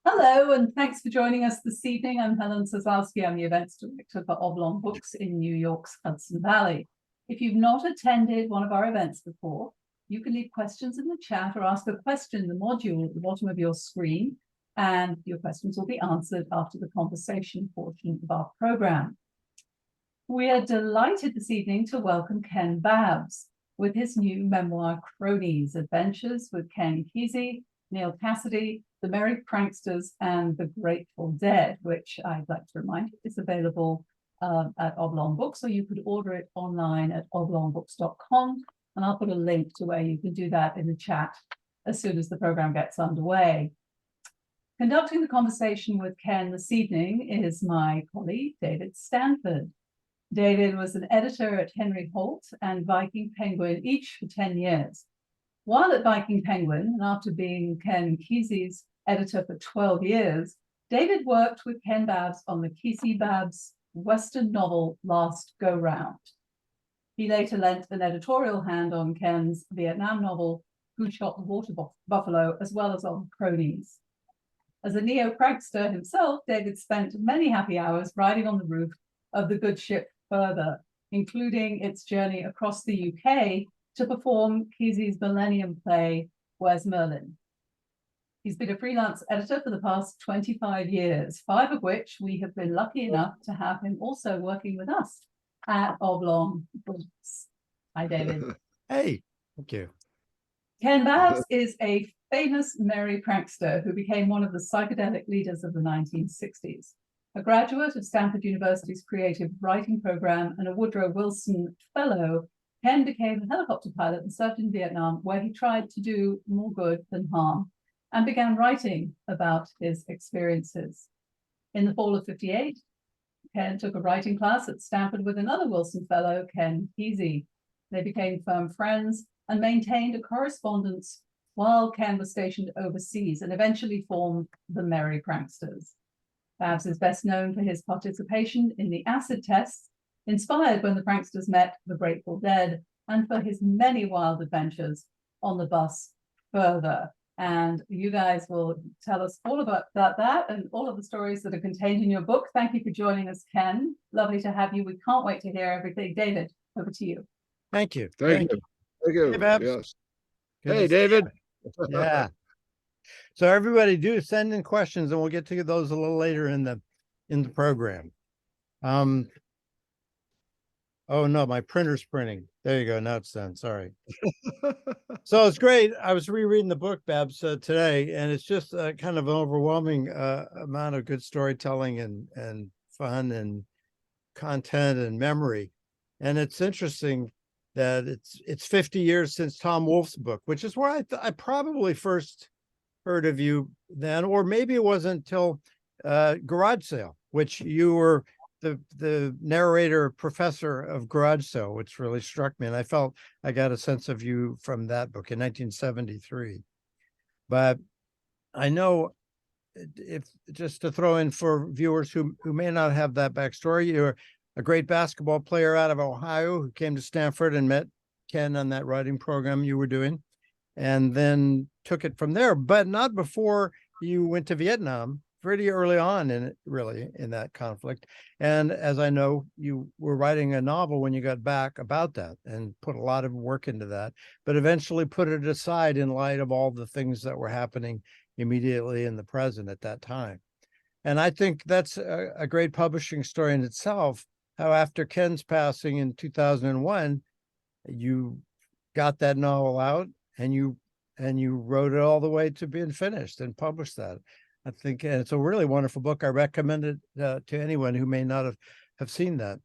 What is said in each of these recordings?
Hello, and thanks for joining us this evening. I'm Helen Sosowski. I'm the events director for Oblong Books in New York's Hudson Valley. If you've not attended one of our events before, you can leave questions in the chat or ask a question in the module at the bottom of your screen, and your questions will be answered after the conversation portion of our program. We are delighted this evening to welcome Ken Babbs with his new memoir, Cronies, Adventures with Ken Kesey, Neal Cassady, The Merry Pranksters, and The Grateful Dead, which I'd like to remind you is available at Oblong Books, or you could order it online at oblongbooks.com, and I'll put a link to where you can do that in the chat as soon as the program gets underway. Conducting the conversation with Ken this evening is my colleague, David Standford. David was an editor at Henry Holt and Viking Penguin, each for 10 years. While at Viking Penguin, and after being Ken Kesey's editor for 12 years, David worked with Ken Babbs on the Kesey-Babbs Western novel Last Go Round. He later lent an editorial hand on Ken's Vietnam novel Who Shot the Water Buffalo, as well as on Cronies. As a neo-prankster himself, David spent many happy hours riding on the roof of the good ship Further, including its journey across the UK to perform Kesey's Millennium play, Where's Merlin? He's been a freelance editor for the past 25 years, 5 of which we have been lucky enough to have him also working with us at Oblong Books. Hi, David. Hey, thank you. Ken Babbs is a famous merry prankster who became one of the psychedelic leaders of the 1960s. A graduate of Stanford University's creative writing program and a Woodrow Wilson Fellow, Ken became a helicopter pilot and served in Vietnam, where he tried to do more good than harm, and began writing about his experiences. In the fall of '58, Ken took a writing class at Stanford with another Wilson Fellow, Ken Kesey. They became firm friends and maintained a correspondence while Ken was stationed overseas, and eventually formed the Merry Pranksters. Babbs is best known for his participation in the acid tests, inspired when the pranksters met the Grateful Dead, and for his many wild adventures on the bus Further. And you guys will tell us all about that and all of the stories that are contained in your book. Thank you for joining us, Ken. Lovely to have you. We can't wait to hear everything. David, over to you. Thank you. Thank you. Thank you. Hey, Babbs. Yes. Good Hey, to see David. you. Yeah. So everybody do send in questions, and we'll get to those a little later in the program. Oh no, my printer's printing. There you go. Now it's done. Sorry. So it's great. I was rereading the book, Babbs, today, and it's just kind of an overwhelming amount of good storytelling and fun and content and memory. And it's interesting that it's 50 years since Tom Wolfe's book, which is where I probably first heard of you then, or maybe it wasn't until Garage Sale, which you were the narrator professor of Garage Sale, which really struck me. And I felt I got a sense of you from that book in 1973. But I know, if just to throw in for viewers who may not have that backstory, you're a great basketball player out of Ohio who came to Stanford and met Ken on that writing program you were doing, and then took it from there, but not before you went to Vietnam, pretty early on in that conflict. And as I know, you were writing a novel when you got back about that and put a lot of work into that, but eventually put it aside in light of all the things that were happening immediately in the present at that time. And I think that's a great publishing story in itself, how after Ken's passing in 2001, you got that novel out and you wrote it all the way to being finished and published that. I think it's a really wonderful book. I recommend it to anyone who may not have seen that.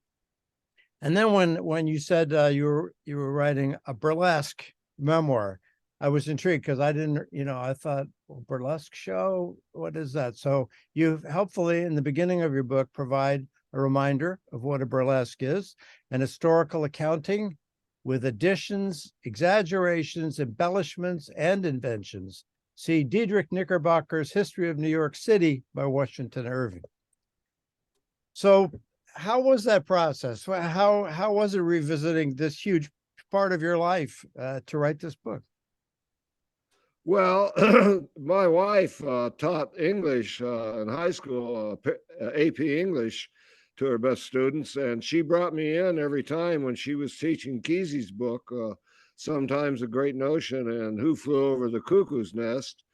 And then when you said you were writing a burlesque memoir, I was intrigued because I didn't, I thought, well, burlesque show, what is that? So you helpfully in the beginning of your book provide a reminder of what a burlesque is, an historical accounting with additions, exaggerations, embellishments, and inventions. See Diedrich Knickerbocker's History of New York City by Washington Irving. So how was that process? How was it revisiting this huge part of your life to write this book? Well, my wife taught English in high school, AP English to her best students, and she brought me in every time when she was teaching Kesey's book, Sometimes a Great Notion and Who Flew Over the Cuckoo's Nest.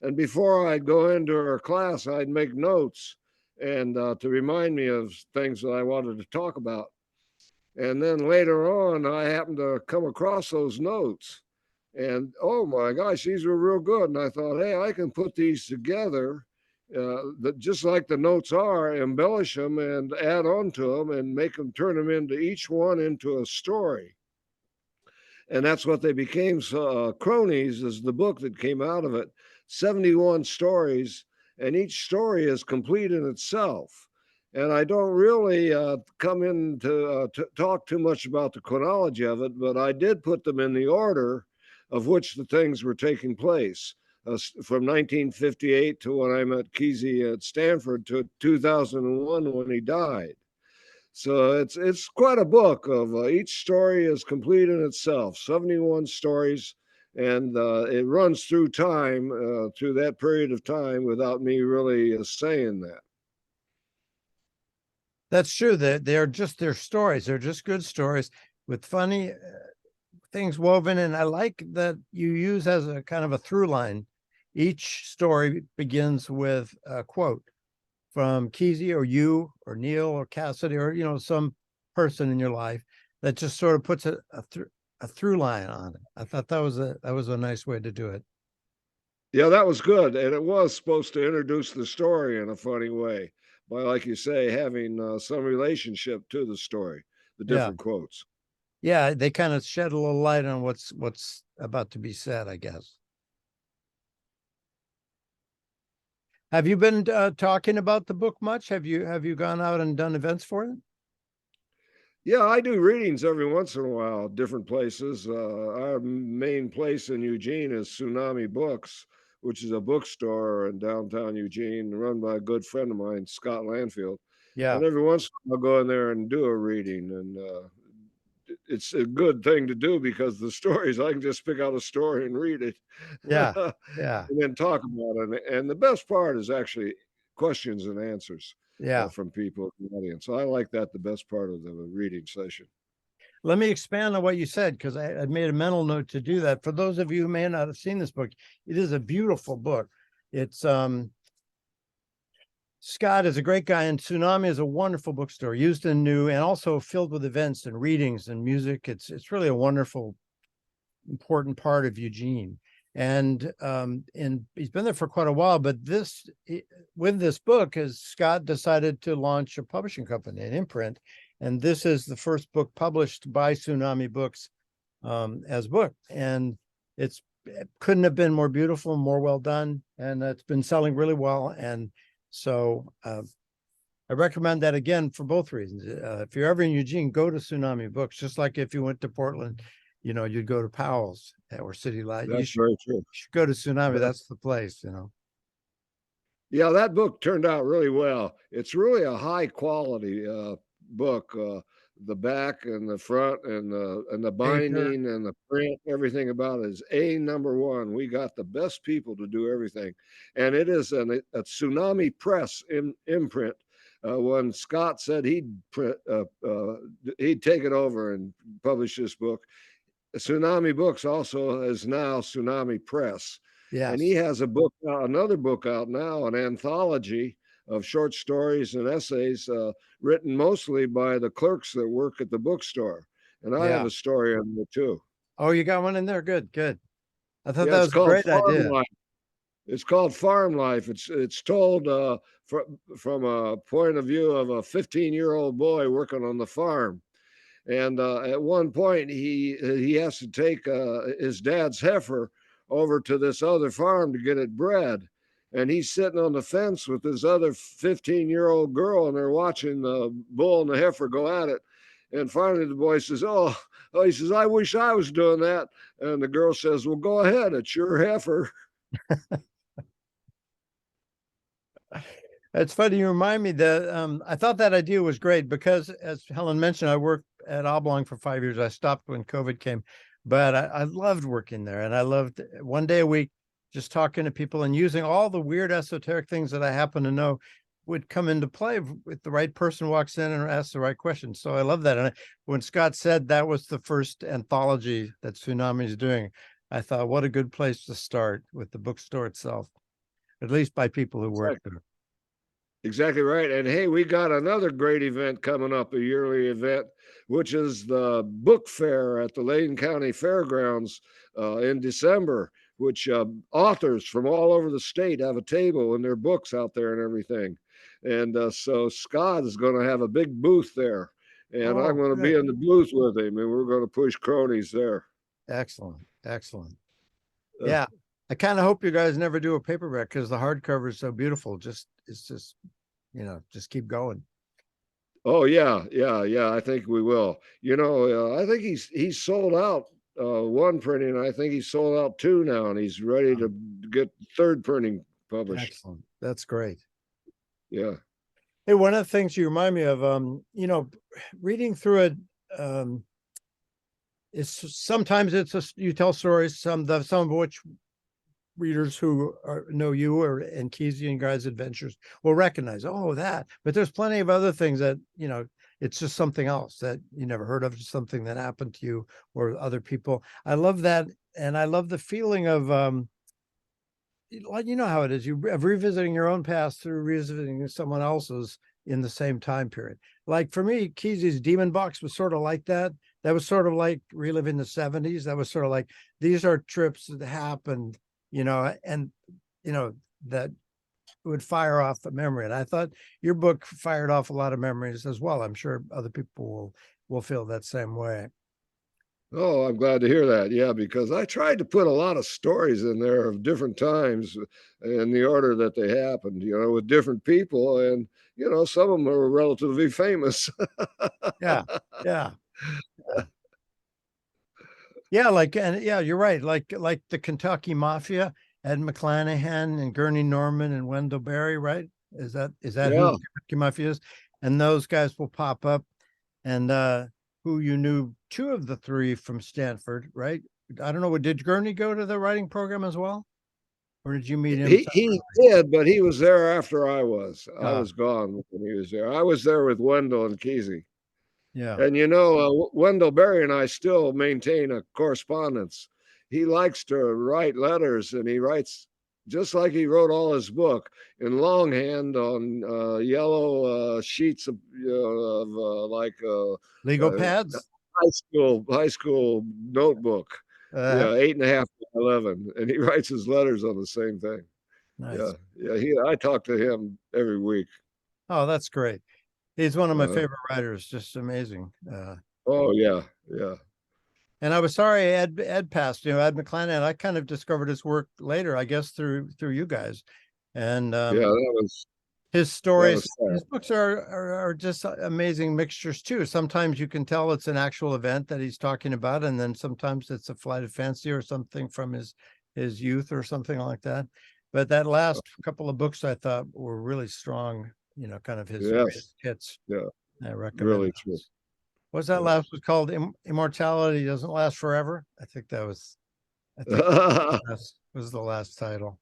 And before I'd go into her class, I'd make notes and to remind me of things that I wanted to talk about. And then later on, I happened to come across those notes. And oh my gosh, these were real good. And I thought, hey, I can put these together that just like the notes are, embellish them and add on to them and make them turn them into each one into a story. And that's what they became. So, Cronies is the book that came out of it. 71 stories, and each story is complete in itself. And I don't really come in to talk too much about the chronology of it, but I did put them in the order of which the things were taking place. From 1958 to when I met Kesey at Stanford to 2001 when he died. So it's quite a book of each story is complete in itself, 71 stories, and it runs through time, through that period of time without me really saying that. That's true. They're just their stories. They're just good stories with funny things woven in. I like that you use as a kind of a through line. Each story begins with a quote from Kesey or you or Neal or Cassady or some person in your life that just sort of puts a through line on it. I thought that was a nice way to do it. Yeah, that was good, and it was supposed to introduce the story in a funny way by, like you say, having some relationship to the story, the Yeah. different quotes. Yeah, they kind of shed a little light on what's about to be said, I guess. Have you been talking about the book much? Have you gone out and done events for it? Yeah, I do readings every once in a while, different places. Our main place in Eugene is Tsunami Books, which is a bookstore in downtown Eugene, run by a good friend of mine, Scott Landfield. Yeah, And every once in a while, I'll go in there and do a reading, and it's a good thing to do because the stories I can just pick out a story and read it, yeah, and yeah, then talk about it. And the best part is actually questions and answers yeah. from people in the audience. So I like that the best part of the reading session. Let me expand on what you said because I made a mental note to do that. For those of you who may not have seen this book, it is a beautiful book. It's Scott is a great guy, and Tsunami is a wonderful bookstore, used and new, and also filled with events and readings and music. It's really a wonderful, important part of Eugene. And he's been there for quite a while. But with this book, as Scott decided to launch a publishing company, an imprint, and this is the first book published by Tsunami Books as book, and it couldn't have been more beautiful, more well done, and it's been selling really well. And so I recommend that again for both reasons. If you're ever in Eugene, go to Tsunami Books. Just like if you went to Portland, you'd go to Powell's or City Light. That's very true. You should go to Tsunami. That's the place. Yeah, that book turned out really well. It's really a high quality book. The back and the front and the binding and the print, everything about it is #1. We got the best people to do everything, and it is a Tsunami Press imprint. When Scott said he'd take it over and publish this book, Tsunami Books also is now Tsunami Press. Yes. And he has another book out now, an anthology of short stories and essays written mostly by the clerks that work at the bookstore. And I have a story in there too. Oh, you got one in there? Good, good. I thought Yeah, that was a great idea. Life. It's called Farm Life. It's told from a point of view of a 15-year-old boy working on the farm. And at one point, he has to take his dad's heifer over to this other farm to get it bred. And he's sitting on the fence with this other 15-year-old girl, and they're watching the bull and the heifer go at it. And finally, the boy says, "Oh," he says, "I wish I was doing that." And the girl says, "Well, go ahead. It's your heifer." It's funny you remind me that I thought that idea was great because, as Helen mentioned, I worked at Oblong for 5 years. I stopped when COVID came, but I loved working there, and I loved one day a week just talking to people and using all the weird esoteric things that I happen to know would come into play if the right person walks in and asks the right question. So I love that. And when Scott said that was the first anthology that Tsunami is doing, I thought, what a good place to start with the bookstore itself, at least by people who work there. Exactly right. And hey, we got another great event coming up, a yearly event, which is the book fair at the Lane County Fairgrounds in December, which authors from all over the state have a table and their books out there and everything. And so Scott is going to have a big booth there. And I'm going to be in the booth with him, and we're going to push Cronies there. Excellent. Excellent. Yeah. I kind of hope you guys never do a paperback because the hardcover is so beautiful. It's just, just keep going. Oh yeah. I think we will. I think he's sold out one printing. I think he's sold out two now, and he's ready to get third printing published. Excellent. That's great. Yeah. Hey, one of the things you remind me of, reading through it, sometimes you tell stories, some of which readers who know you and Kesey and guys' adventures will recognize, that, but there's plenty of other things that, it's just something else that you never heard of, just something that happened to you or other people. I love that. And I love the feeling of, you know how it is, of revisiting your own past through revisiting someone else's in the same time period. Like for me, Kesey's Demon Box was sort of like that. That was sort of like reliving the 70s. That was sort of like, these are trips that happened, that would fire off the memory. And I thought your book fired off a lot of memories as well. I'm sure other people will feel that same way. Oh, I'm glad to hear that. Yeah, because I tried to put a lot of stories in there of different times in the order that they happened, with different people. And, some of them are relatively famous. Yeah. Yeah, you're right. Like the Kentucky Mafia, Ed McClanahan and Gurney Norman and Wendell Berry, right? Is that who the Kentucky Mafia is? And those guys will pop up, and who you knew two of the three from Stanford, right? I don't know. Did Gurney go to the writing program as well? Or did you meet him? He did, but he was there after I was. I was gone when he was there. I was there with Wendell and Kesey. Yeah. And Wendell Berry and I still maintain a correspondence. He likes to write letters, and he writes just like he wrote all his book in longhand on yellow sheets of legal pads, high school notebook. 8.5 by 11, and he writes his letters on the same thing. Nice. Yeah. I talk to him every week. Oh, that's great. He's one of my favorite writers. Just amazing. Oh yeah. And I was sorry Ed passed. Ed McClanahan. I kind of discovered his work later, I guess, through you guys. And that was his stories. His books are just amazing mixtures too. Sometimes you can tell it's an actual event that he's talking about, and then sometimes it's a flight of fancy or something from his youth or something like that. But that last couple of books I thought were really strong. Kind of his hits. Yeah, I recommend. Really true. What's that last was called? Immortality Doesn't Last Forever. I think that was the last title.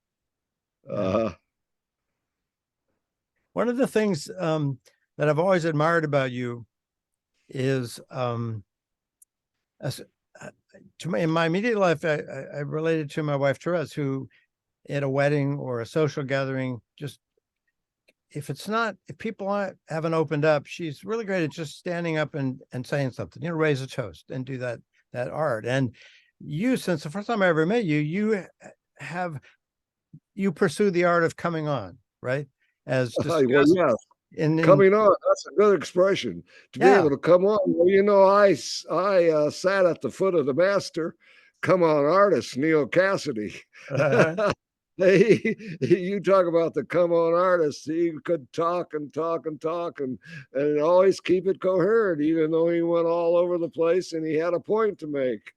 One of the things that I've always admired about you is in my immediate life, I related to my wife Therese, who at a wedding or a social gathering, just if people haven't opened up, she's really great at just standing up and saying something, raise a toast and do that art. And you, since the first time I ever met you, you pursue the art of coming on, right? As discussed coming on, that's a good expression. To be able to come on. Well, I sat at the foot of the master come on artist, Neal Cassady. You talk about the come on artist. He could talk and always keep it coherent, even though he went all over the place and he had a point to make.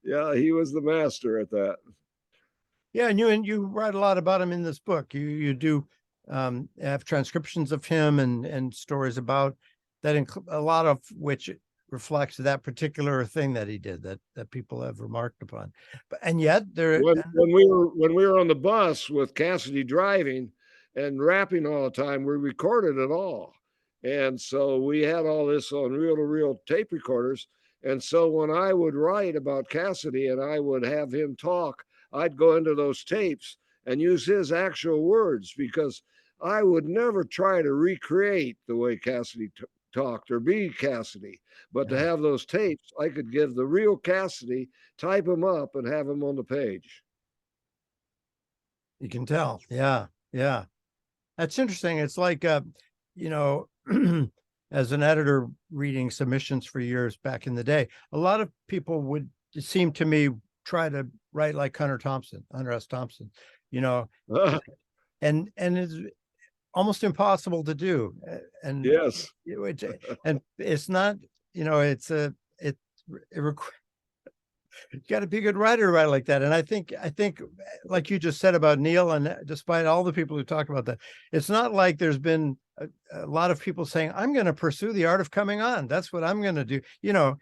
Yeah, he was the master at that. Yeah, and you write a lot about him in this book. You do have transcriptions of him and stories about that, a lot of which reflects that particular thing that he did that people have remarked upon. But and yet there When we were on the bus with Cassady driving and rapping all the time, we recorded it all. And so we had all this on reel-to-reel tape recorders. And so when I would write about Cassady and I would have him talk, I'd go into those tapes and use his actual words, because I would never try to recreate the way Cassady talked or be Cassady. But to have those tapes, I could give the real Cassady, type them up, and have them on the page. you can tell. Yeah. Yeah. That's interesting. It's like, you know, as an editor reading submissions for years back in the day, a lot of people would, it seemed to me, try to write like Hunter S. Thompson, you know, and it's almost impossible to do. And Yes. and it's not, you know, you got to be a good writer to write like that. And I think like you just said about Neal, and despite all the people who talk about that, it's not like there's been a lot of people saying, I'm going to pursue the art of coming on. That's what I'm going to do. You know,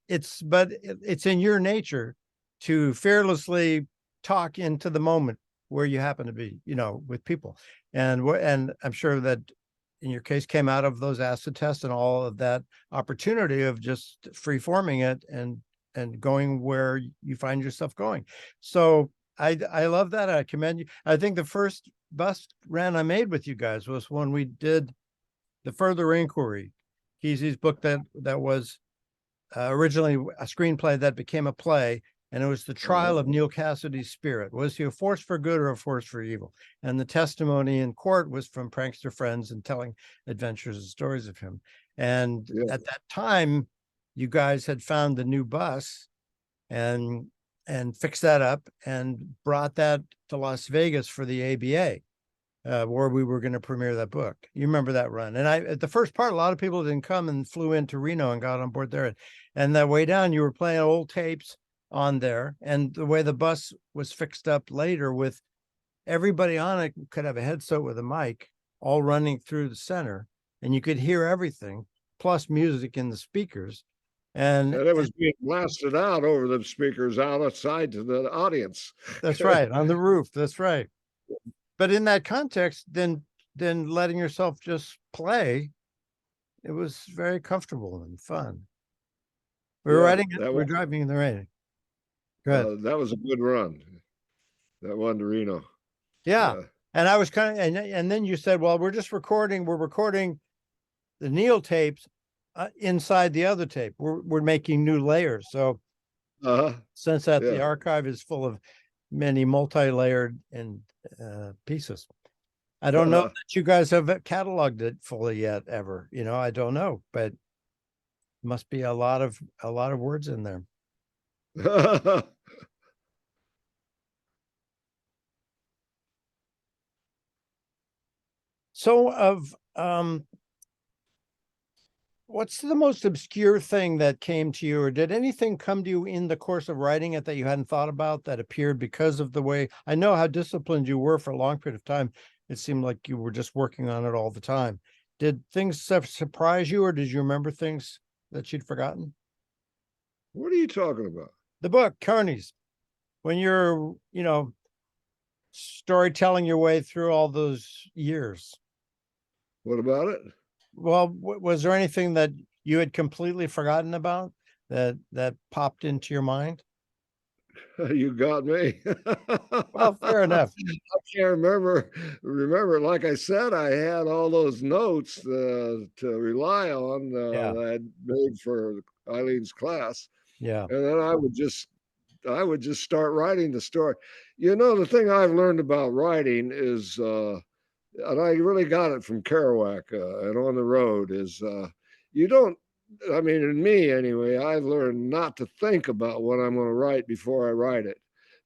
it's in your nature to fearlessly talk into the moment where you happen to be, you know, with people. And I'm sure that in your case came out of those acid tests and all of that opportunity of just free forming it and going where you find yourself going. So I love that. I commend you. I think the first bus ran I made with you guys was when we did The Further Inquiry, Kesey's book that was originally a screenplay that became a play, and it was the trial of Neal Cassady's spirit. Was he a force for good or a force for evil? And the testimony in court was from prankster friends and telling adventures and stories of him. And at that time, you guys had found the new bus and fixed that up and brought that to Las Vegas for the ABA, where we were going to premiere that book. You remember that run? And at the first part, a lot of people didn't come and flew into Reno and got on board there. And that way down, you were playing old tapes on there. And the way the bus was fixed up later, with everybody on it could have a headset with a mic all running through the center, and you could hear everything, plus music in the speakers. And it was being blasted out over the speakers outside to the audience. That's right, on the roof. That's right. But in that context, then letting yourself just play, it was very comfortable and fun. We were writing it, we're driving in the rain. Good. That was a good run. That one to Reno. Yeah. And I was kind of, and then you said, well, we're recording the Neal tapes inside the other tape. We're making new layers. So since that the archive is full of many multi-layered and pieces, I don't know that you guys have cataloged it fully yet ever. You know, I don't know, but must be a lot of words in there. So what's the most obscure thing that came to you, or did anything come to you in the course of writing it that you hadn't thought about that appeared because of the way, I know how disciplined you were for a long period of time. It seemed like you were just working on it all the time. Did things surprise you, or did you remember things that you'd forgotten? What are you talking about? The book, CRONIES, when you're, you know, storytelling your way through all those years. What about it? Well, was there anything that you had completely forgotten about that popped into your mind? You got me. Well, fair enough. I can't remember. Like I said, I had all those notes to rely on that I'd made for Eileen's class. Yeah. And then I would just start writing the story. You know, the thing I've learned about writing is, and I really got it from Kerouac and On the Road, is you don't, I mean, in me anyway, I've learned not to think about what I'm going to write before I write it,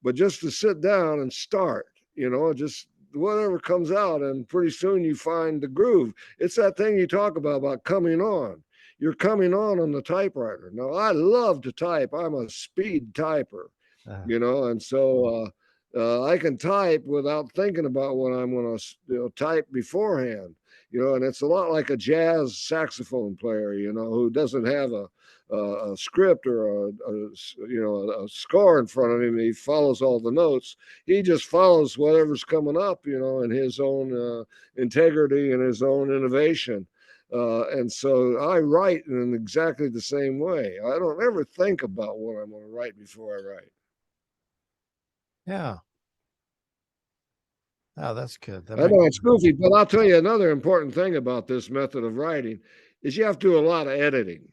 but just to sit down and start, you know, just whatever comes out. And pretty soon you find the groove. It's that thing you talk about coming on. You're coming on the typewriter. Now, I love to type. I'm a speed typer, you know, and so I can type without thinking about what I'm going to type beforehand. and it's a lot like a jazz saxophone player, who doesn't have a script or a score in front of him. He follows all the notes. He just follows whatever's coming up, in his own integrity and his own innovation. And so I write in exactly the same way. I don't ever think about what I'm going to write before I write. Yeah. Oh, that's good. I know it's goofy, but I'll tell you another important thing about this method of writing is you have to do a lot of editing,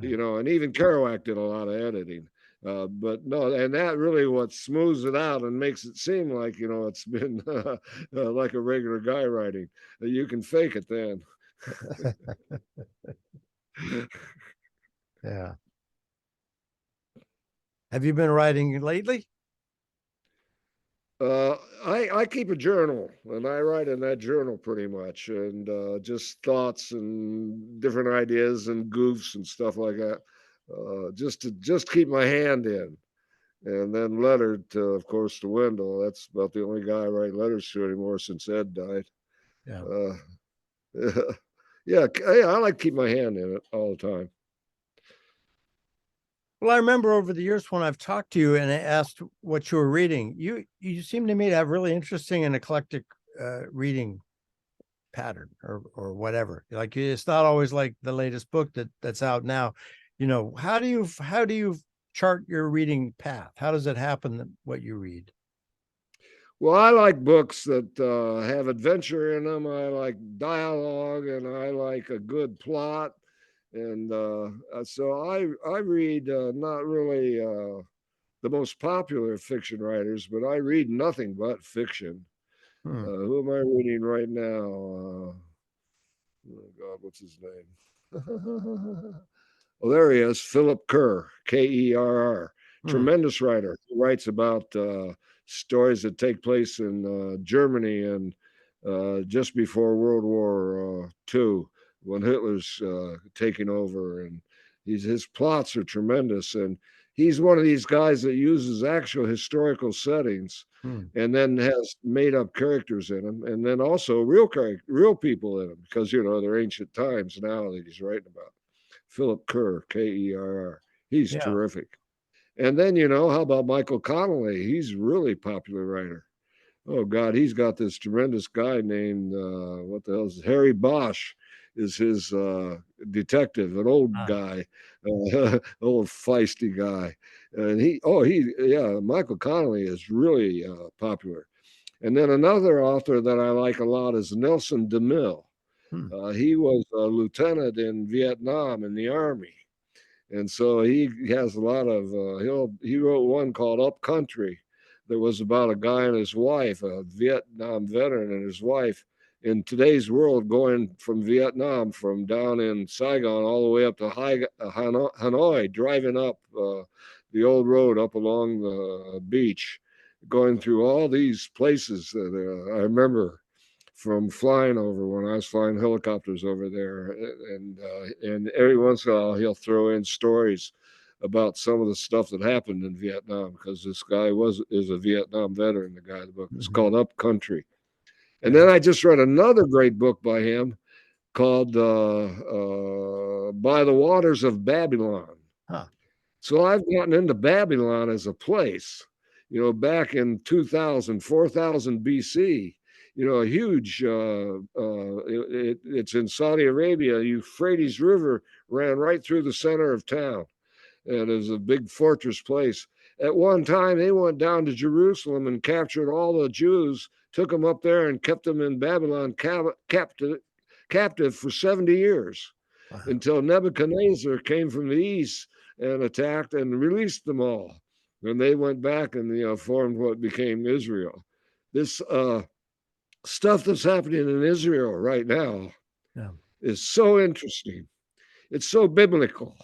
and even Kerouac did a lot of editing. But no, and that really what smooths it out and makes it seem like, it's been like a regular guy writing. You can fake it then. Yeah. Have you been writing lately? I keep a journal, and I write in that journal pretty much, and just thoughts and different ideas and goofs and stuff like that, just to keep my hand in. And then letter to, of course, to Wendell. That's about the only guy I write letters to anymore since Ed died. Yeah. Yeah, I like to keep my hand in it all the time. Well, I remember over the years when I've talked to you and I asked what you were reading, you seem to me to have really interesting and eclectic reading pattern or whatever. Like it's not always like the latest book that's out now. How do you chart your reading path? How does it happen what you read? Well, I like books that have adventure in them. I like dialogue, and I like a good plot. And so I read not really the most popular fiction writers, but I read nothing but fiction. Who am I reading right now? Oh God, what's his name? Oh, there he is, Philip Kerr, Kerr. Tremendous writer. He writes about stories that take place in Germany and just before World War II, when Hitler's taking over. And his plots are tremendous. And he's one of these guys that uses actual historical settings and then has made up characters in them, and then also real people in them, because they're ancient times now that he's writing about. Philip Kerr, Kerr. He's terrific. And then, how about Michael Connelly? He's a really popular writer. Oh God, he's got this tremendous guy named what the hell is it? Harry Bosch is his detective, an old guy, old feisty guy. And Michael Connelly is really popular. And then another author that I like a lot is Nelson DeMille. He was a lieutenant in Vietnam in the Army. And so he has a lot of, he wrote one called Up Country that was about a guy and his wife, a Vietnam veteran and his wife, in today's world, going from Vietnam, from down in Saigon all the way up to Hanoi, driving up the old road up along the beach, going through all these places that I remember from flying over when I was flying helicopters over there. And every once in a while, he'll throw in stories about some of the stuff that happened in Vietnam, because this guy is a Vietnam veteran, the guy in the book. It's called Up Country. And then I just read another great book by him called By the Waters of Babylon. So I've gotten into Babylon as a place, back in 4000 BC, a huge, it's in Saudi Arabia. Euphrates River ran right through the center of town, and it was a big fortress place. At one time, they went down to Jerusalem and captured all the Jews, took them up there and kept them in Babylon captive for 70 years until Nebuchadnezzar came from the east and attacked and released them all. And they went back and formed what became Israel. This stuff that's happening in Israel right now is so interesting. It's so biblical.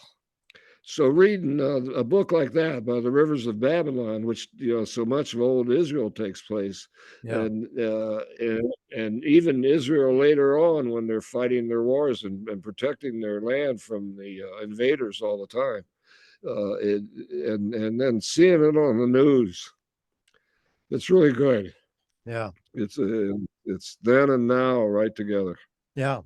So reading a book like that, By the Rivers of Babylon, which so much of old Israel takes place, and even Israel later on, when they're fighting their wars and protecting their land from the invaders all the time, and then seeing it on the news, it's really good. Yeah, It's then and now right together. Yeah.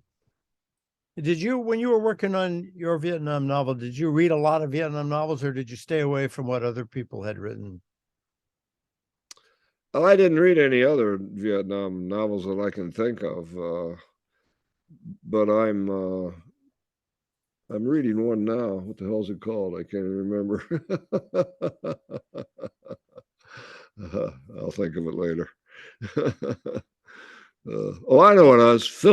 Did you, when you were working on your Vietnam novel, did you read a lot of Vietnam novels, or did you stay away from what other people had written? Oh, I didn't read any other Vietnam novels that I can think of, but I'm reading one now. What the hell's it called? I can't even remember. I'll think of it later. Oh, I know what it was.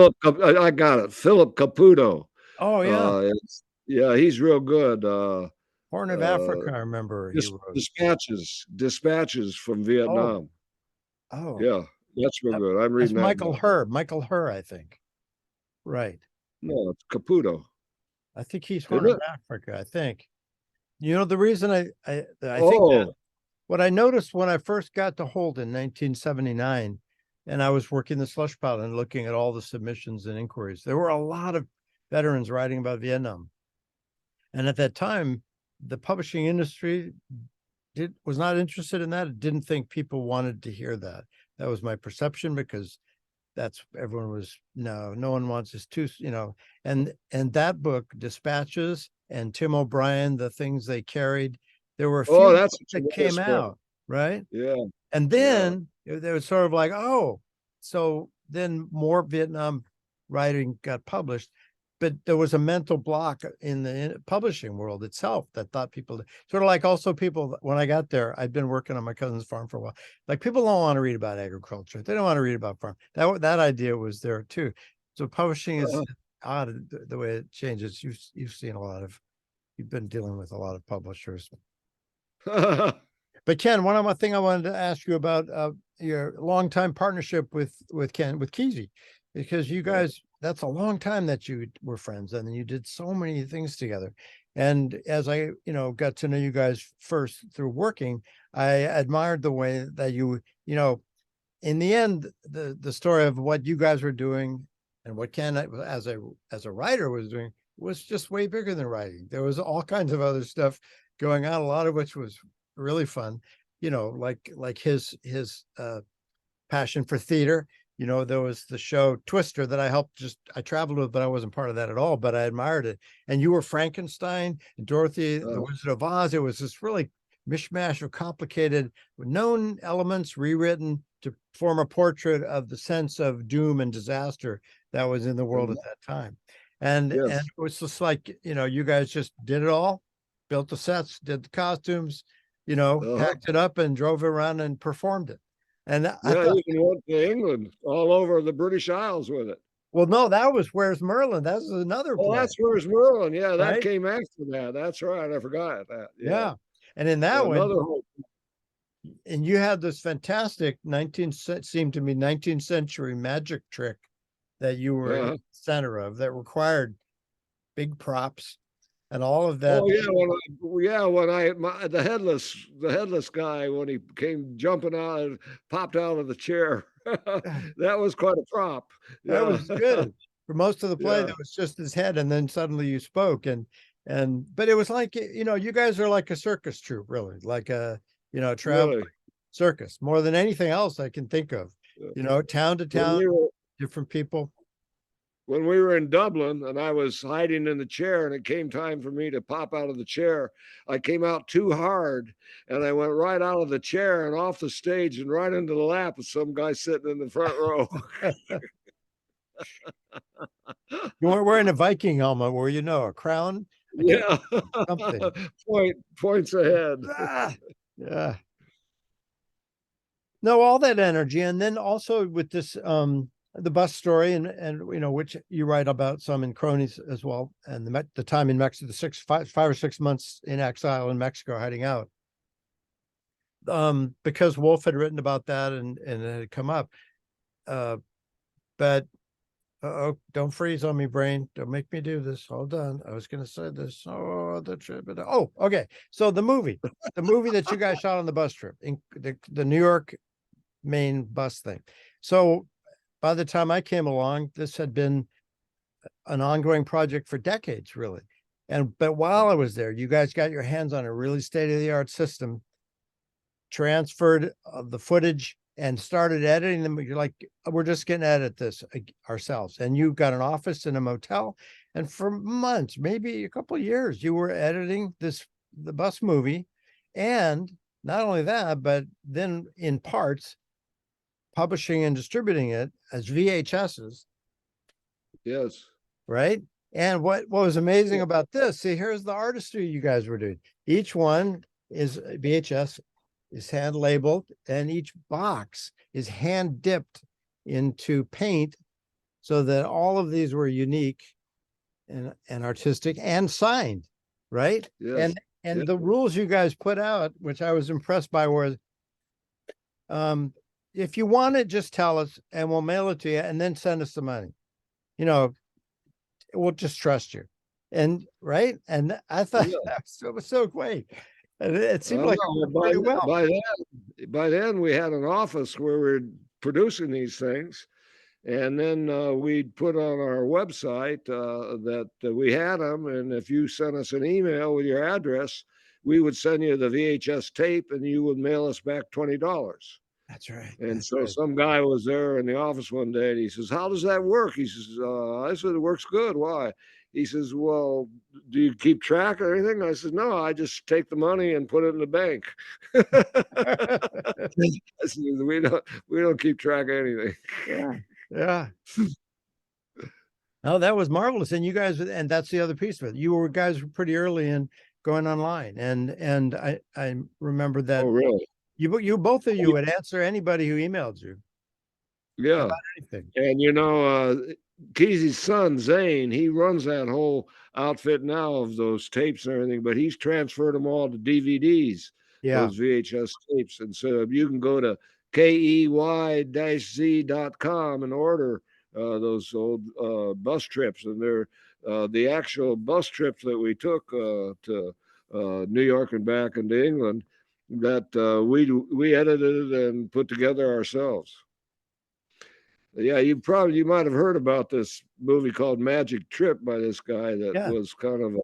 I got it. Philip Caputo. Oh, yeah. Yeah, he's real good. Horn of Uh, Africa, I remember he wrote. dispatches from Oh, Vietnam. oh, Yeah, that's real good. I'm that's reading that now. Michael Herr, I think. Right. No, it's Caputo, I think he's isn't Horn of it? Africa, I think. You know, the reason I think that, Oh, what I noticed when I first got to Holt in 1979, and I was working the slush pile and looking at all the submissions and inquiries, there were a lot of veterans writing about Vietnam. And at that time, the publishing industry was not interested in that. It didn't think people wanted to hear that. That was my perception, because that's everyone was, no one wants this too, and that book, Dispatches, and Tim O'Brien, the things they carried, there were a few that's a books that came tremendous book. out, right? Yeah, And yeah. then they was sort of like, oh, so then more Vietnam writing got published, but there was a mental block in the publishing world itself that thought people, sort of like, also people, when I got there, I'd been working on my cousin's farm for a while. Like, people don't want to read about agriculture. They don't want to read about farm. That idea was there too. So publishing is odd, the way it changes. You've seen you've been dealing with a lot of publishers. But Ken, one more thing I wanted to ask you about your longtime partnership with Kesey, because you guys, that's a long time that you were friends, and you did so many things together. And as I, got to know you guys first through working, I admired the way that you in the end, the story of what you guys were doing and what Ken, as a writer, was doing, was just way bigger than writing. There was all kinds of other stuff going on, a lot of which was really fun, like his passion for theater. There was the show Twister that I traveled with, but I wasn't part of that at all, but I admired it. And you were Frankenstein and Dorothy, the Wizard of Oz. It was this really mishmash of complicated known elements rewritten to form a portrait of the sense of doom and disaster that was in the world at that time. And Yes. it was just like, you guys just did it all, built the sets, did the costumes, packed it up and drove around and performed it. And I Yeah, thought, you even went to England, all over the British Isles with it. well, no, that was Where's Merlin? That was another Oh, play, that's Where's Merlin. Yeah, that right? came after that. That's right. I forgot that. Yeah. And in that one, Another whole. and you had this fantastic 19th century magic trick that you were in the center of, that required big props and all of that. Oh yeah, the headless guy, when he came jumping out and popped out of the chair, that was quite a prop. That Yeah, was good. For most of the play, Yeah. that was just his head, and then suddenly you spoke, but it was like, you guys are like a circus troupe, really, like a, traveling really. circus, more than anything else I can think of. Town to When town, we were different people. when we were in Dublin and I was hiding in the chair and it came time for me to pop out of the chair, I came out too hard and I went right out of the chair and off the stage and right into the lap of some guy sitting in the front row. You weren't wearing a Viking helmet, were you? No, a crown? Yeah. Something. Points ahead. Yeah. No, all that energy. And then also with this, the bus story, and which you write about some in Cronies as well, and the time in Mexico, the 5 or 6 months in exile in Mexico, hiding out. Because Wolf had written about that and it had come up. But don't freeze on me, brain. Don't make me do this. Hold on. I was gonna say this. Okay. So the movie that you guys shot on the bus trip, in the New York main bus thing. So by the time I came along, this had been an ongoing project for decades, really. But while I was there, you guys got your hands on a really state-of-the-art system, transferred the footage and started editing them. You're like, we're just going to edit this ourselves. And you got an office in a motel. And for months, maybe a couple of years, you were editing the bus movie. And not only that, but then in parts, publishing and distributing it as VHSs. Yes. Right. And what was amazing about this, see, here's the artistry you guys were doing. Each one is VHS, is hand labeled, and each box is hand dipped into paint so that all of these were unique and artistic and signed, right? Yes. And the rules you guys put out, which I was impressed by, was if you want it, just tell us and we'll mail it to you and then send us the money. You know, we'll just trust you. And right. And I thought that was so great. And it seemed like it worked pretty well. By then we had an office where we were producing these things. And then we'd put on our website that we had them. And if you sent us an email with your address, we would send you the VHS tape and you would mail us back $20. That's right. And so some guy was there in the office one day and he says, how does that work? He says, I said, it works good. Why? He says, well, do you keep track or anything? I said, no, I just take the money and put it in the bank. I said, we don't keep track of anything. Yeah. Oh, that was marvelous. And you guys, and that's the other piece of it. You guys were pretty early in going online. And I remember that. Oh, really? You both of you would answer anybody who emailed you. Yeah. About anything. And Kesey's son, Zane, he runs that whole outfit now of those tapes and everything, but he's transferred them all to DVDs, those VHS tapes. And so you can go to key-z.com and order those old bus trips. And they're the actual bus trips that we took to New York and back into England that we edited and put together ourselves. Yeah, you might have heard about this movie called Magic Trip by this guy that was kind of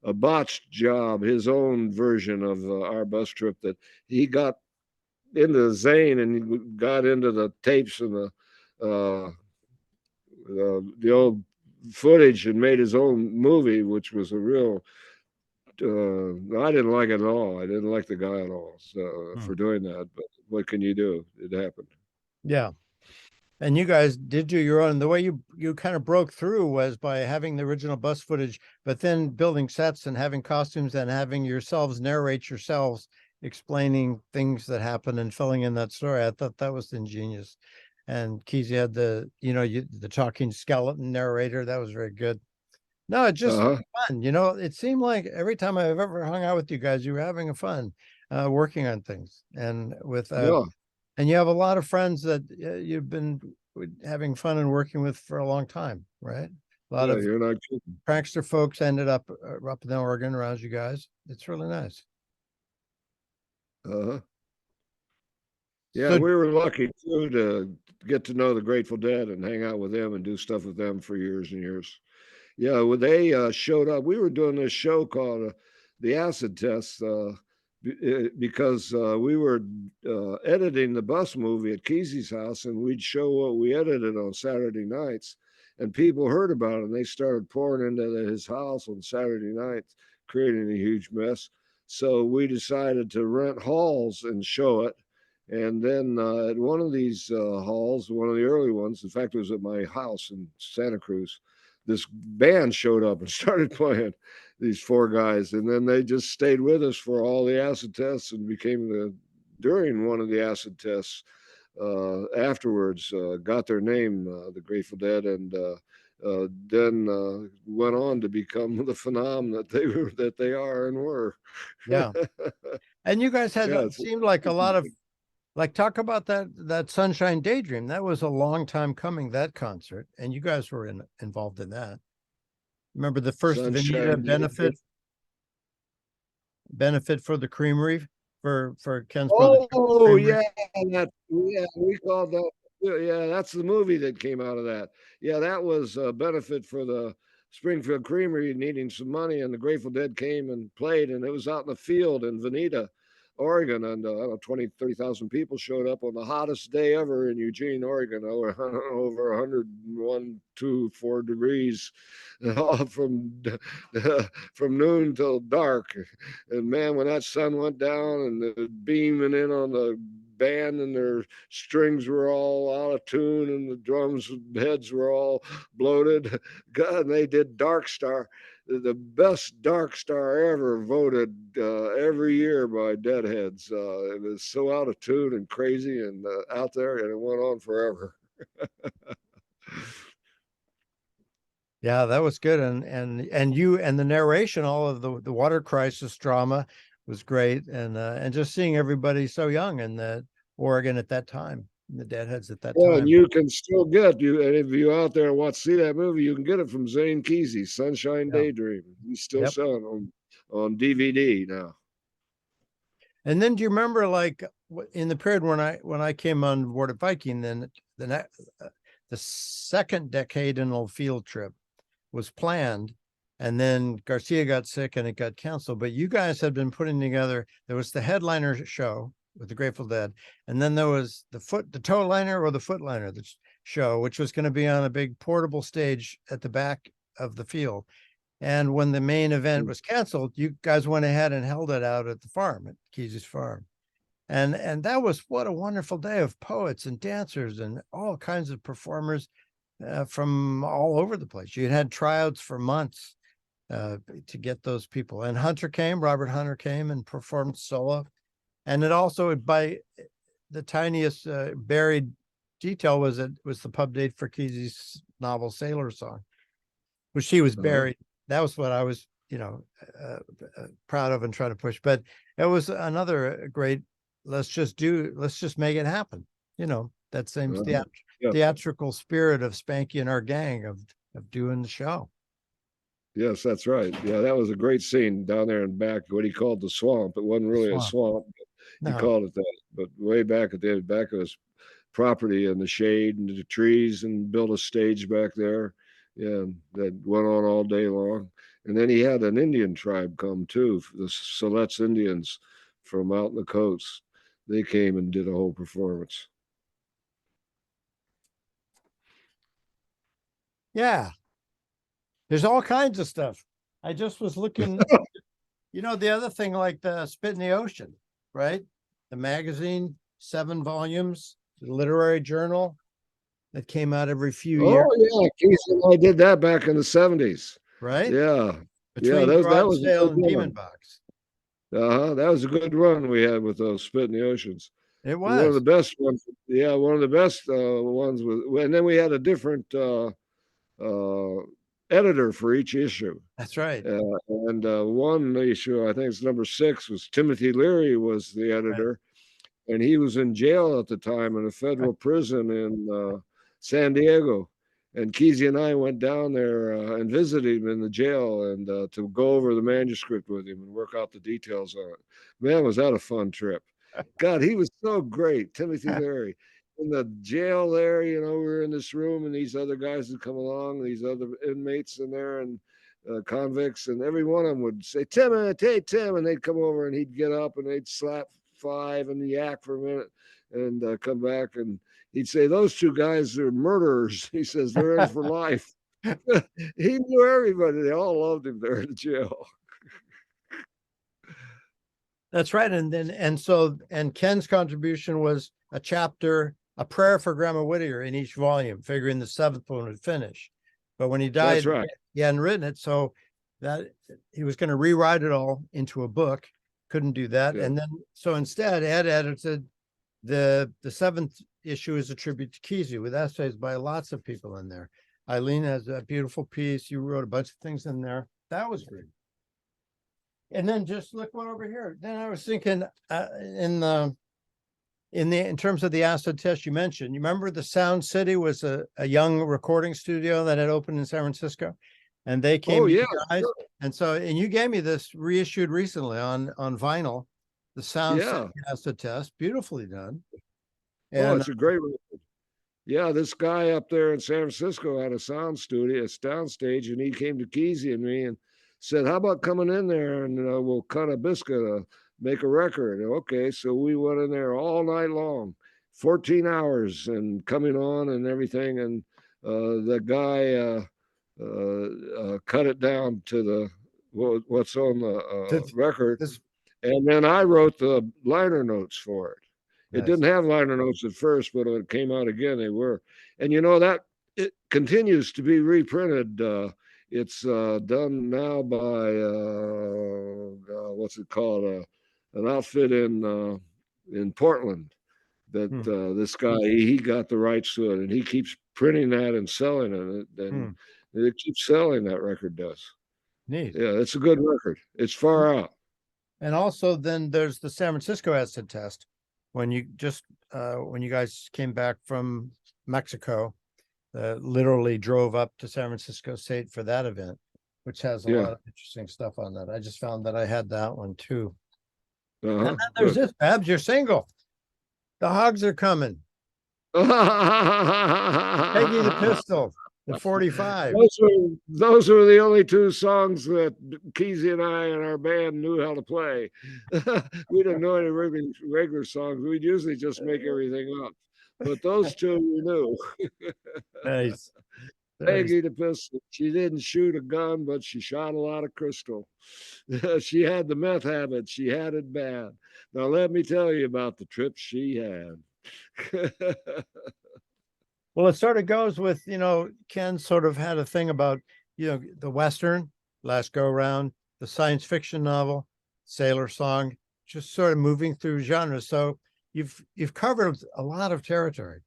a botched job, his own version of our bus trip, that he got into Zane and he got into the tapes and the old footage and made his own movie, which was a real I didn't like it at all. I didn't like the guy at all for doing that, but what can you do? It happened. Yeah. And you guys did do your own. The way you kind of broke through was by having the original bus footage, but then building sets and having costumes and having yourselves narrate yourselves, explaining things that happened and filling in that story. I thought that was ingenious. And Kesey had the talking skeleton narrator. That was very good. No, it just fun. It seemed like every time I've ever hung out with you guys, you were having a fun working on things and with and you have a lot of friends that you've been having fun and working with for a long time, right? A lot of you're not prankster folks ended up in Oregon around you guys. It's really nice. Yeah, so, we were lucky too to get to know the Grateful Dead and hang out with them and do stuff with them for years and years. Yeah, when they showed up, we were doing this show called The Acid Test because we were editing the bus movie at Kesey's house, and we'd show what we edited on Saturday nights, and people heard about it, and they started pouring into his house on Saturday nights, creating a huge mess. So we decided to rent halls and show it. And then at one of these halls, one of the early ones, in fact, it was at my house in Santa Cruz, this band showed up and started playing, these four guys. And then they just stayed with us for all the acid tests and became during one of the acid tests afterwards, got their name, the Grateful Dead, and then went on to become the phenomenon that they are and were. Yeah. And you guys had, it seemed like a lot of, talk about that Sunshine Daydream. That was a long time coming, that concert, and you guys were involved in that. Remember the first Veneta benefit for the Creamery for Ken's brother? Oh yeah, we called that. Yeah, that's the movie that came out of that. Yeah, that was a benefit for the Springfield Creamery needing some money, and the Grateful Dead came and played, and it was out in the field in Veneta, Oregon, and I don't know, 20, 30,000 people showed up on the hottest day ever in Eugene, Oregon, over 101, 2, 4 degrees, all from noon till dark. And man, when that sun went down and the beaming in on the band, and their strings were all out of tune, and the drums heads were all bloated, God, and they did Dark Star, the best Dark Star ever, voted every year by Deadheads. It was so out of tune and crazy and out there, and it went on forever. Yeah, that was good. And you and the narration, all of the water crisis drama was great. And just seeing everybody so young in the Oregon at that time, the Deadheads at that Well, time. and you can still get and if you out there and see that movie, you can get it from Zane Kesey, Sunshine Yeah. Daydream. He's still Yep. selling on DVD now. And then do you remember, like, in the period when I came on board at Viking, then the second decadal field trip was planned, and then Garcia got sick and it got canceled. But you guys had been putting together, there was the headliner show with the Grateful Dead, and then there was the toe liner or the footliner, the show, which was going to be on a big portable stage at the back of the field. And when the main event was canceled, you guys went ahead and held it out at the farm, at Kesey's farm. And that was, what a wonderful day of poets and dancers and all kinds of performers from all over the place. You had tryouts for months to get those people. And Robert Hunter came and performed solo. And it also, by the tiniest buried detail, was the pub date for Kesey's novel Sailor Song, which he was buried. That was what I was, proud of and trying to push. But it was another great, let's just make it happen. That same theatrical spirit of Spanky and our gang of doing the show. Yes, that's right. Yeah, that was a great scene down there in back, what he called the swamp. It wasn't really a swamp. He called it that. But way back at the back of his property, in the shade and the trees, and built a stage back there. Yeah, that went on all day long. And then he had an Indian tribe come too, the Siletz Indians from out in the coast. They came and did a whole performance. Yeah. There's all kinds of stuff. I just was looking, the other thing, like the Spit in the Ocean, right? The magazine, 7 volumes, the literary journal that came out every few years. Oh, yeah. Kesey and I did that back in the 70s. Right? Yeah. Between that was Sale and Demon Box. That was a good run we had with those Spit in the Oceans. It was one of the best ones. Yeah, one of the best ones was, and then we had a different editor for each issue. That's right. And one issue, I think it's number 6, was Timothy Leary was the editor, right. And he was in jail at the time in a federal prison in San Diego. And Kesey and I went down there and visited him in the jail, and to go over the manuscript with him and work out the details on it. Man, was that a fun trip. God, he was so great, Timothy Leary. In the jail there, we were in this room, and these other guys would come along, these other inmates in there, and convicts, and every one of them would say, Tim, hey, Tim, and they'd come over, and he'd get up, and they'd slap 5 and yak for a minute, and come back, and he'd say, those 2 guys are murderers. He says, they're in for life. He knew everybody. They all loved him there in the jail. That's right. And Ken's contribution was a chapter, a prayer for Grandma Whittier in each volume, figuring the 7th one would finish. But when he died, that's right. He hadn't written it. So that he was going to rewrite it all into a book. Couldn't do that. Yeah. And then, so instead, Ed edited the 7th issue is a tribute to Kesey, with essays by lots of people in there. Eileen has a beautiful piece. You wrote a bunch of things in there. That was great. And then just look one over here. Then I was thinking in terms of the acid test you mentioned, you remember the Sound City was a young recording studio that had opened in San Francisco, and they came. Oh, yeah. Guys, sure. And you gave me this reissued recently on vinyl, the Sound City acid test, beautifully done. And, it's a great record. Yeah, this guy up there in San Francisco had a sound studio, a sound stage, and he came to Kesey and me and said, how about coming in there and we'll cut a biscuit, make a record. Okay, so we went in there all night long, 14 hours, and coming on and everything. And the guy cut it down to the what's on the record, This, and then I wrote the liner notes for it. It nice. didn't have liner notes at first, but when it came out again, they were. And that it continues to be reprinted. It's done now by what's it called? An outfit in Portland. That this guy he got the rights to it, and he keeps printing that and selling it, and it keeps selling. That record does. Neat. Yeah, it's a good record. It's far out. And also then there's the San Francisco acid test when you guys came back from Mexico, literally drove up to San Francisco State for that event, which has a lot of interesting stuff on that. I just found that I had that one too. And then there's this, Babbs, you're single. The Hogs are coming. Peggy the Pistol, the 45. Those were the only two songs that Kesey and I and our band knew how to play. We didn't know any regular songs. We'd usually just make everything up. But those two we knew. Nice. Peggy the Pistol. She didn't shoot a gun, but she shot a lot of crystal. She had the meth habit. She had it bad. Now let me tell you about the trips she had. Well, it sort of goes with, Ken sort of had a thing about, the Western, Last Go Round, the science fiction novel, Sailor Song, just sort of moving through genres. So you've covered a lot of territory.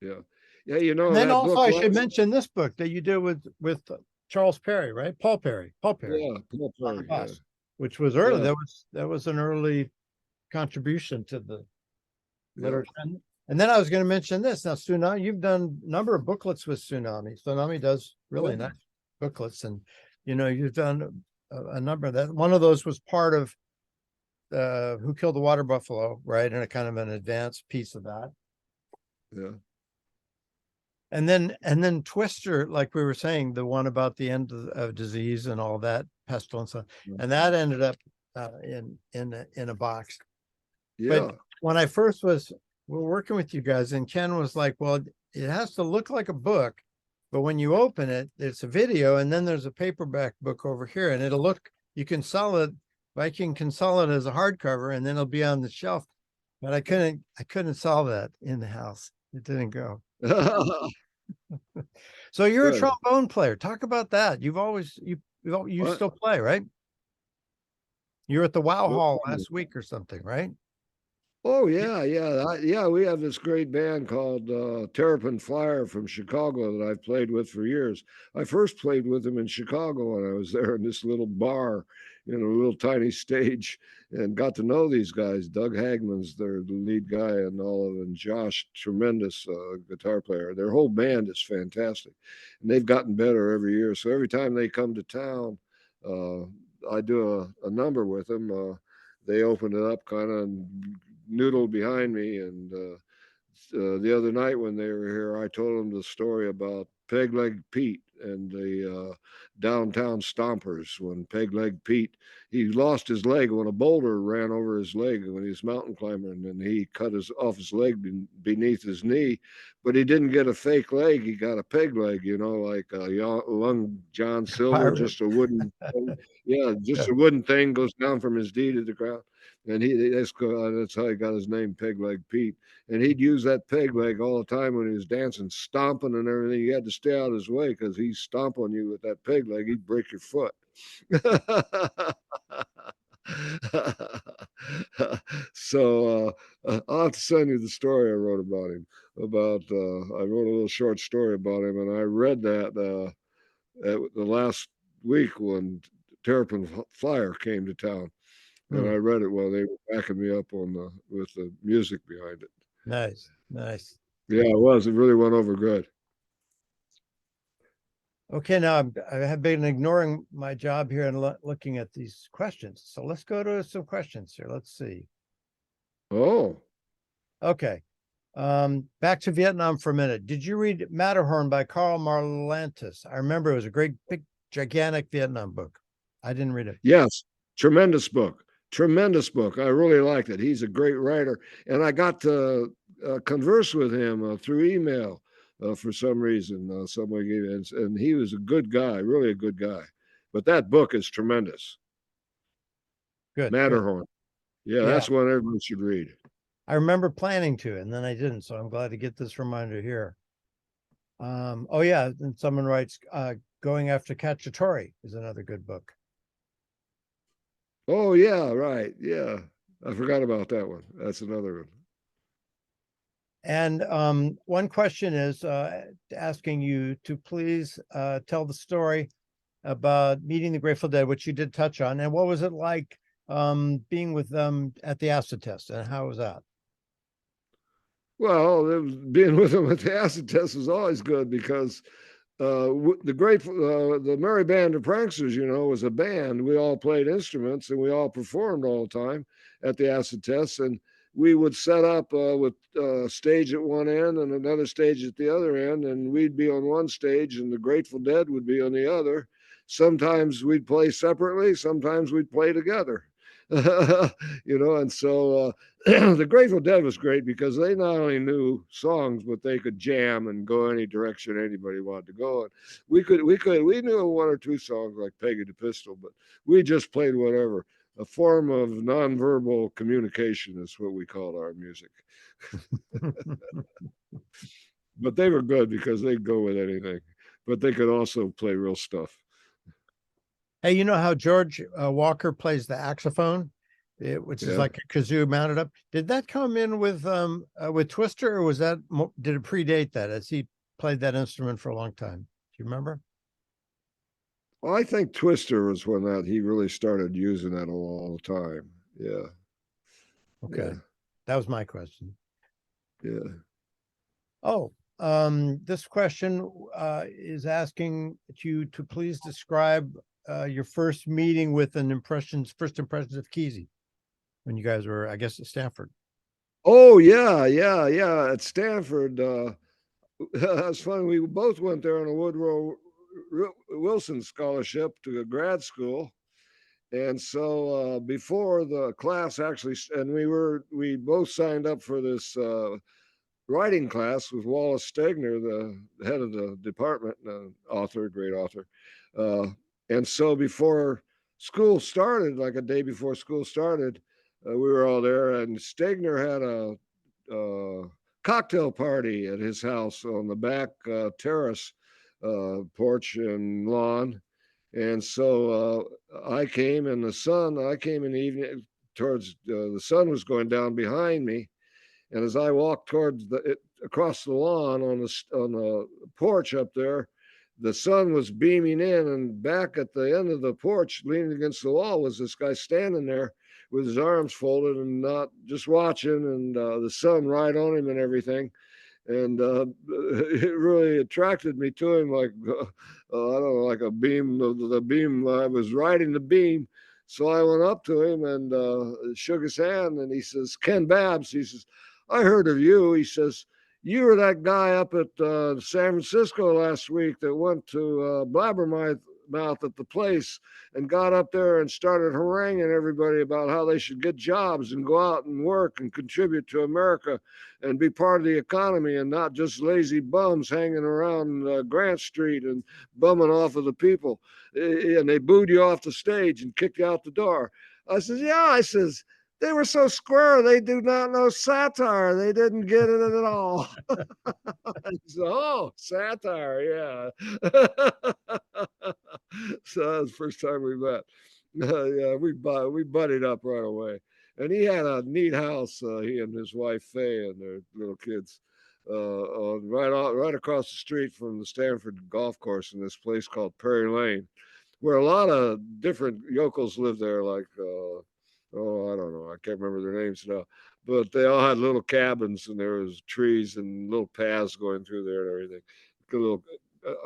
Yeah. Yeah, And then also I should mention this book that you did with Charles Perry, right? Paul Perry. Yeah, Paul Perry, yeah. Which was early. Yeah. That was an early contribution to the literature. And then I was going to mention this. Now, Tsunami, you've done a number of booklets with Tsunami. Tsunami does really nice booklets. And, you've done a number of that. One of those was part of Who Killed the Water Buffalo, right? And a kind of an advanced piece of that. Yeah. And then Twister, like we were saying, the one about the end of disease and all that, pestilence, and that ended up in a box. Yeah. But when I first we're working with you guys, and Ken was like, well, it has to look like a book, but when you open it, it's a video, and then there's a paperback book over here, and you can sell it. Viking can sell it as a hardcover, and then it'll be on the shelf. But I couldn't sell that in the house. It didn't go. So you're a trombone player. Talk about that. You still play, right? You're at the Wow Hall last week or something, right? Oh yeah. We have this great band called Terrapin Flyer from Chicago that I've played with for years. I first played with them in Chicago when I was there in this little bar, a little tiny stage, and got to know these guys. Doug Hagman's the lead guy, and all of them. Josh, tremendous guitar player. Their whole band is fantastic, and they've gotten better every year. So every time they come to town, I do a number with them. They open it up kind of noodle behind me, and the other night when they were here, I told them the story about Peg Leg Pete and the downtown stompers. When Peg Leg Pete, he lost his leg when a boulder ran over his leg when he was mountain climbing, and he cut off his leg beneath his knee, but he didn't get a fake leg. He got a peg leg, like a young John Silver, just a wooden thing. Yeah, just a wooden thing goes down from his knee to the ground. And that's how he got his name, Peg Leg Pete. And he'd use that peg leg all the time when he was dancing, stomping and everything. You had to stay out of his way because he'd stomp on you with that peg leg. He'd break your foot. So I'll have to send you the story I wrote about him. I wrote a little short story about him, and I read that at the last week when Terrapin Flyer came to town. And I read it while they were backing me up with the music behind it. Nice. Yeah, it was. It really went over good. Okay, now I have been ignoring my job here and looking at these questions. So let's go to some questions here. Let's see. Oh. Okay. Back to Vietnam for a minute. Did you read Matterhorn by Karl Marlantes? I remember it was a great, big, gigantic Vietnam book. I didn't read it. Yes. Tremendous book. tremendous book. I really liked it. He's a great writer, and I got to converse with him through email for some reason. Somebody gave it, and he was a good guy, really a good guy. But that book is tremendous. Good. Matterhorn. Yeah, Yeah. that's one everyone should read. I remember planning to, and then I didn't. So I'm glad to get this reminder here. Oh yeah, and someone writes, Going After Cacciatore is another good book. Oh yeah, right. Yeah. I forgot about that one. That's another one. And one question is asking you to please tell the story about meeting the Grateful Dead, which you did touch on, and what was it like being with them at the acid test, and how was that? Well, being with them at the acid test was always good because the Merry Band of Pranksters, was a band. We all played instruments and we all performed all the time at the acid test. And we would set up with a stage at one end and another stage at the other end, and we'd be on one stage and the Grateful Dead would be on the other. Sometimes we'd play separately, sometimes we'd play together. And so the Grateful Dead was great because they not only knew songs, but they could jam and go any direction anybody wanted to go. And we knew one or two songs like Peggy the Pistol, but we just played whatever. A form of nonverbal communication is what we called our music. But they were good because they'd go with anything, but they could also play real stuff. Hey, you know how George Walker plays the saxophone, which is like a kazoo mounted up? Did that come in with Twister, or did it predate that, as he played that instrument for a long time? Do you remember? Well, I think Twister was when that he really started using that all the time. Yeah. Okay. Yeah. That was my question. Yeah. Oh, this question is asking you to please describe your first meeting with first impressions of Kesey when you guys were, I guess, at Stanford. Oh yeah. At Stanford, that's funny. We both went there on a Woodrow Wilson scholarship to a grad school, and so before the class actually, and we both signed up for this writing class with Wallace Stegner, the head of the department, author, great author. And so before school started, like a day before school started, we were all there, and Stegner had a cocktail party at his house on the back terrace, porch and lawn. And so I came in the evening towards the sun was going down behind me. And as I walked towards across the lawn on the porch up there, the sun was beaming in, and back at the end of the porch, leaning against the wall, was this guy standing there with his arms folded and not just watching, and the sun right on him and everything. And it really attracted me to him, like I don't know, like a beam. The beam. I was riding the beam, so I went up to him and shook his hand, and he says, "Ken Babbs." He says, "I heard of you." He says, "You were that guy up at San Francisco last week that went to Blabbermouth at the place and got up there and started haranguing everybody about how they should get jobs and go out and work and contribute to America and be part of the economy and not just lazy bums hanging around Grant Street and bumming off of the people." And they booed you off the stage and kicked you out the door. I says, "Yeah." I says, "They were so square, they do not know satire. They didn't get it at all." So, oh, satire, yeah. So that was the first time we met. Yeah, we buddied up right away. And he had a neat house, he and his wife Faye and their little kids, right across the street from the Stanford golf course in this place called Prairie Lane, where a lot of different yokels live there, like I don't know, I can't remember their names now, but they all had little cabins and there was trees and little paths going through there and everything, a little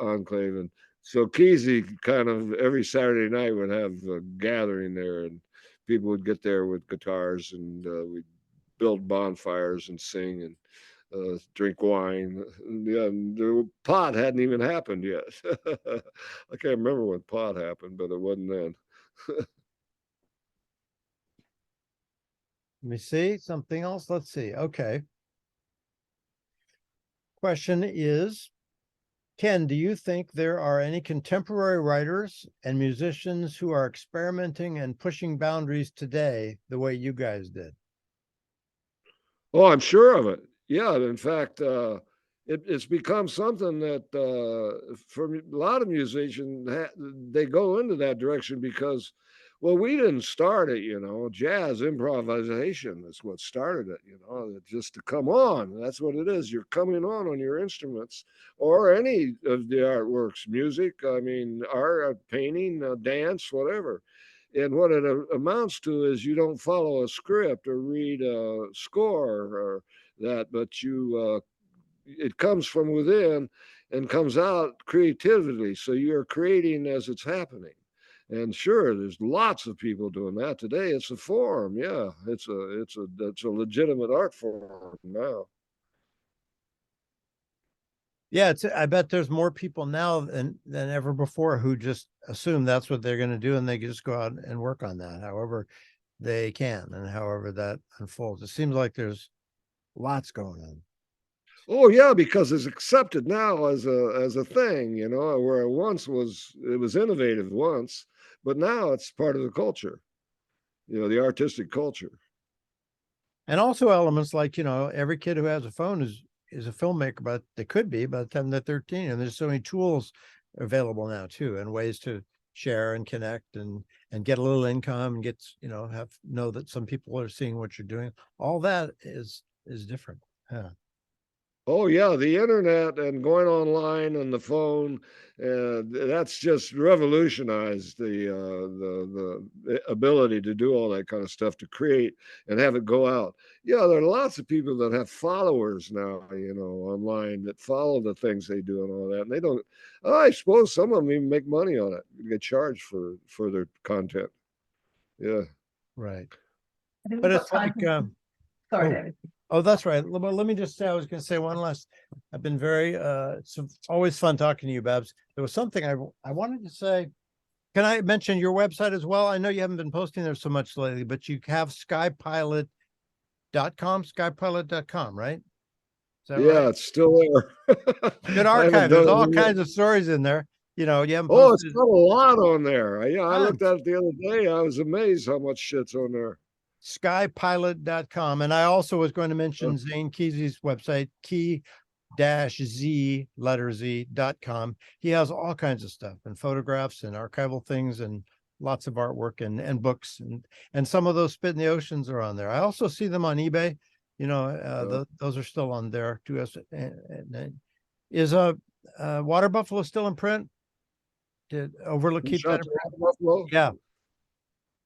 enclave. And so Kesey kind of every Saturday night would have a gathering there, and people would get there with guitars, and we'd build bonfires and sing and drink wine. Yeah, and the pot hadn't even happened yet. I can't remember when pot happened, but it wasn't then. Let me see something else. Let's see. Okay. Question is, Ken, do you think there are any contemporary writers and musicians who are experimenting and pushing boundaries today the way you guys did? Oh, I'm sure of it. Yeah, in fact, it's become something that for a lot of musicians, they go into that direction because, well, we didn't start it, jazz improvisation is what started it, just to come on. That's what it is. You're coming on your instruments or any of the artworks, music, I mean, art, painting, dance, whatever. And what it amounts to is you don't follow a script or read a score or that, but it comes from within and comes out creatively. So you're creating as it's happening. And sure, there's lots of people doing that today. It's a form, yeah. It's a legitimate art form now. Yeah, I bet there's more people now than ever before who just assume that's what they're going to do and they just go out and work on that however they can and however that unfolds. It seems like there's lots going on. Oh yeah, because it's accepted now as a thing, where it was innovative once, but now it's part of the culture, the artistic culture. And also elements like, every kid who has a phone is a filmmaker, but they could be by the time they're 13. And there's so many tools available now too, and ways to share and connect and get a little income and get, know that some people are seeing what you're doing. All that is different. Yeah. Oh yeah, the internet and going online and the phone, that's just revolutionized the ability to do all that kind of stuff, to create and have it go out. Yeah, there are lots of people that have followers now, online that follow the things they do and all that. And they don't. I suppose some of them even make money on it. You get charged for their content. Yeah. Right. I think But we've it's got time like, for- Sorry, oh. David. Oh, that's right. Well, let me just say, I was going to say one last. I've been very, it's always fun talking to you, Babbs. There was something I wanted to say. Can I mention your website as well? I know you haven't been posting there so much lately, but you have skypilot.com, skypilot.com, right? Is that Yeah, right? it's still there. Good I haven't archive. done There's all it yet. kinds of stories in there. You haven't Oh, it's posted got a lot on there. I looked tons. at it the other day. I was amazed how much shit's on there. Skypilot.com. And I also was going to mention Zane Kesey's website, key-z.com. He has all kinds of stuff and photographs and archival things and lots of artwork and books. And some of those Spit in the Oceans are on there. I also see them on eBay. Those are still on there too. Is Water Buffalo still in print? Did Overlook keep that in print? Buffalo? Yeah.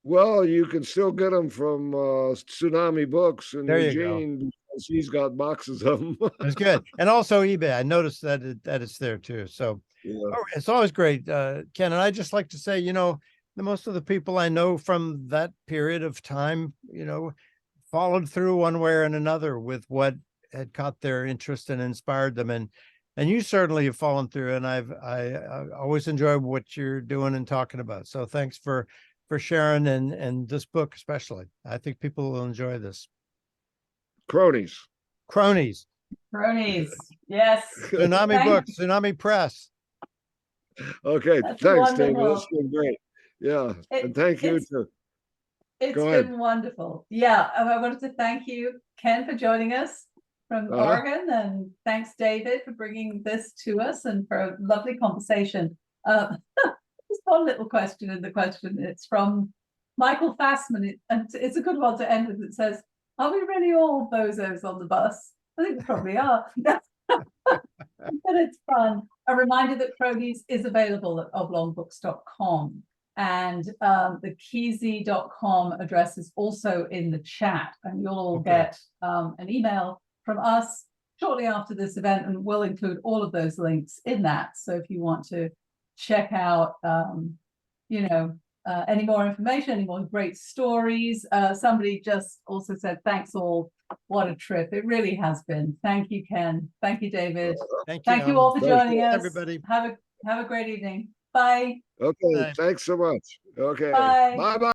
Well, you can still get them from Tsunami Books in There you go. Eugene because he's got boxes of them. It's good. And also eBay. I noticed that it's there too. So Yeah. it's always great, Ken. And I just like to say, the most of the people I know from that period of time, followed through one way or another with what had caught their interest and inspired them. And you certainly have fallen through. And I always enjoy what you're doing and talking about. So thanks for sharing and this book especially. I think people will enjoy this. Cronies. Cronies. Yes. Tsunami Books, Tsunami Press. Okay, That's thanks, David. wonderful. That's been great. Yeah, and thank you too. It's Go been ahead. wonderful. Yeah, I wanted to thank you, Ken, for joining us from Oregon, and thanks, David, for bringing this to us and for a lovely conversation. Just one little question in the question. It's from Michael Fassman, and it's a good one to end with. It says, "Are we really all bozos on the bus?" I think we probably are. But it's fun. A reminder that Cronies is available at oblongbooks.com, and the Kesey.com address is also in the chat, and you'll all get an email from us shortly after this event, and we'll include all of those links in that. So if you want to check out any more information, any more great stories. Somebody just also said, thanks all. What a trip. It really has been. Thank you, Ken. Thank you, David. Thank you all for joining us. Everybody. Have a great evening. Bye. Okay, thanks so much. Okay, Bye. bye-bye.